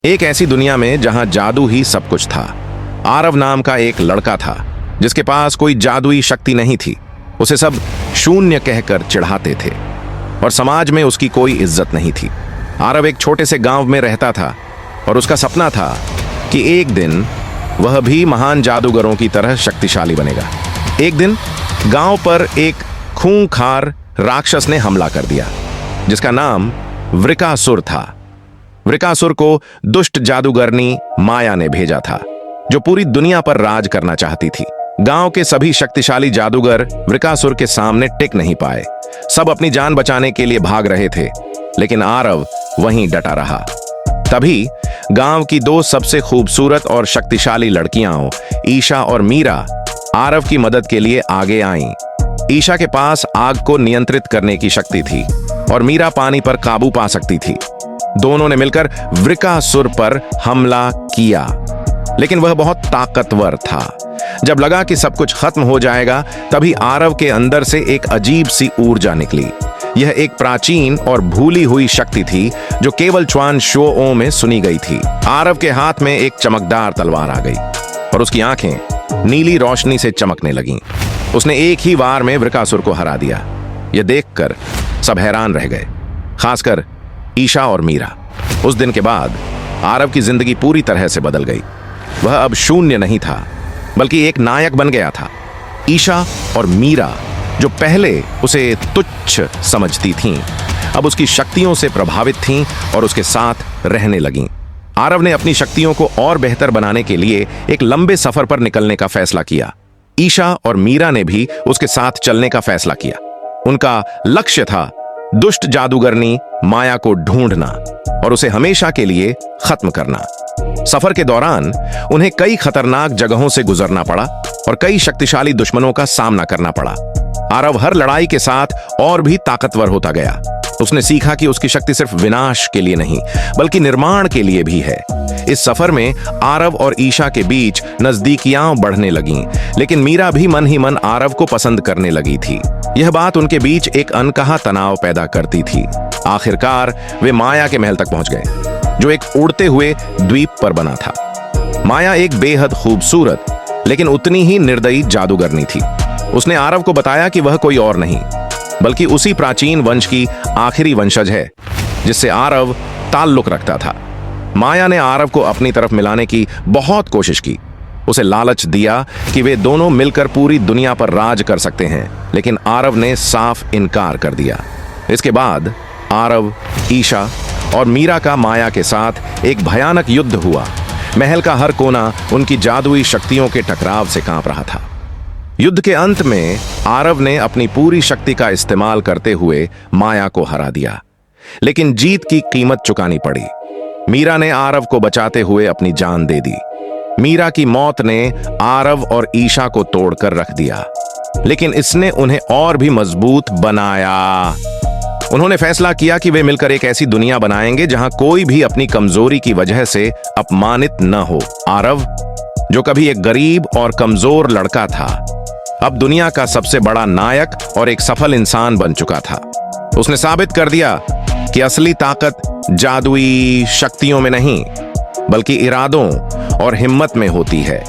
एक ऐसी दुनिया में जहां जादू ही सब कुछ था। आरव नाम का एक लड़का था जिसके पास कोई जादुई शक्ति नहीं थी। उसे सब शून्य कहकर चिढ़ाते थे और समाज में उसकी कोई इज्जत नहीं थी। आरव एक छोटे से गांव में रहता था और उसका सपना था कि एक दिन वह भी महान जादूगरों की तरह शक्तिशाली बनेगा। एक दिन गांव पर एक खूंखार राक्षस ने हमला कर दिया जिसका नाम वृकासुर था। वृकासुर को दुष्ट जादूगरनी माया ने भेजा था जो पूरी दुनिया पर राज करना चाहती थी। गांव के सभी शक्तिशाली जादूगर वृकासुर के सामने टिक नहीं पाए। सब अपनी जान बचाने के लिए भाग रहे थे, लेकिन आरव वहीं डटा रहा। तभी गांव की दो सबसे खूबसूरत और शक्तिशाली लड़कियां ईशा और मीरा आरव की मदद के लिए आगे आईं। ईशा के पास आग को नियंत्रित करने की शक्ति थी और मीरा पानी पर काबू पा सकती थी। दोनों ने मिलकर वृकासुर पर हमला किया, लेकिन वह बहुत ताकतवर था। जब लगा कि सब कुछ खत्म हो जाएगा, तभी आरव के अंदर से एक अजीब सी ऊर्जा निकली। यह एक प्राचीन और भूली हुई शक्ति थी जो केवल च्वान शोओं में सुनी गई थी। आरव के हाथ में एक चमकदार तलवार आ गई और उसकी आंखें नीली रोशनी से चमकने लगीं। उसने एक ही वार में वृकासुर को हरा दिया। यह देखकर सब हैरान रह गए, खासकर ईशा और मीरा। उस दिन के बाद आरव की जिंदगी पूरी तरह से बदल गई। वह अब शून्य नहीं था, बल्कि एक नायक बन गया था। ईशा और मीरा जो पहले उसे तुच्छ समझती थीं, अब उसकी शक्तियों से प्रभावित थीं और उसके साथ रहने लगीं। आरव ने अपनी शक्तियों को और बेहतर बनाने के लिए एक लंबे सफर पर निकलने का फैसला किया। ईशा और मीरा ने भी उसके साथ चलने का फैसला किया। उनका लक्ष्य था दुष्ट जादूगरनी माया को ढूंढना और उसे हमेशा के लिए खत्म करना। सफर के दौरान उन्हें कई खतरनाक जगहों से गुजरना पड़ा और कई शक्तिशाली दुश्मनों का सामना करना पड़ा। आरव हर लड़ाई के साथ और भी ताकतवर होता गया। उसने सीखा कि उसकी शक्ति सिर्फ विनाश के लिए नहीं, बल्कि निर्माण के लिए भी है। इस सफर में आरव और ईशा के बीच नजदीकियां बढ़ने लगीं, लेकिन मीरा भी मन ही मन आरव को पसंद करने लगी थी। यह बात उनके बीच एक अनकहा तनाव पैदा करती थी। आखिरकार वे माया के महल तक पहुंच गए, जो एक उड़ते हुए द्वीप पर बना था। माया एक बेहद खूबसूरत लेकिन उतनी ही निर्दयी जादूगरनी थी। उसने आरव को बताया कि वह कोई और नहीं, बल्कि उसी प्राचीन वंश की आखिरी वंशज है जिससे आरव ताल्लुक रखता था। माया ने आरव को अपनी तरफ मिलाने की बहुत कोशिश की। उसे लालच दिया कि वे दोनों मिलकर पूरी दुनिया पर राज कर सकते हैं, लेकिन आरव ने साफ इनकार कर दिया। इसके बाद आरव, ईशा और मीरा का माया के साथ एक भयानक युद्ध हुआ। महल का हर कोना उनकी जादुई शक्तियों के टकराव से कांप रहा था। युद्ध के अंत में आरव ने अपनी पूरी शक्ति का इस्तेमाल करते हुए माया को हरा दिया, लेकिन जीत की कीमत चुकानी पड़ी। मीरा ने आरव को बचाते हुए अपनी जान दे दी। मीरा की मौत ने आरव और ईशा को तोड़कर रख दिया, लेकिन इसने उन्हें और भी मजबूत बनाया। उन्होंने फैसला किया कि वे मिलकर एक ऐसी दुनिया बनाएंगे जहां कोई भी अपनी कमजोरी की वजह से अपमानित न हो। आरव, जो कभी एक गरीब और कमजोर लड़का था, अब दुनिया का सबसे बड़ा नायक और एक सफल इंसान बन चुका था। उसने साबित कर दिया कि असली ताकत जादुई शक्तियों में नहीं, बल्कि इरादों और हिम्मत में होती है।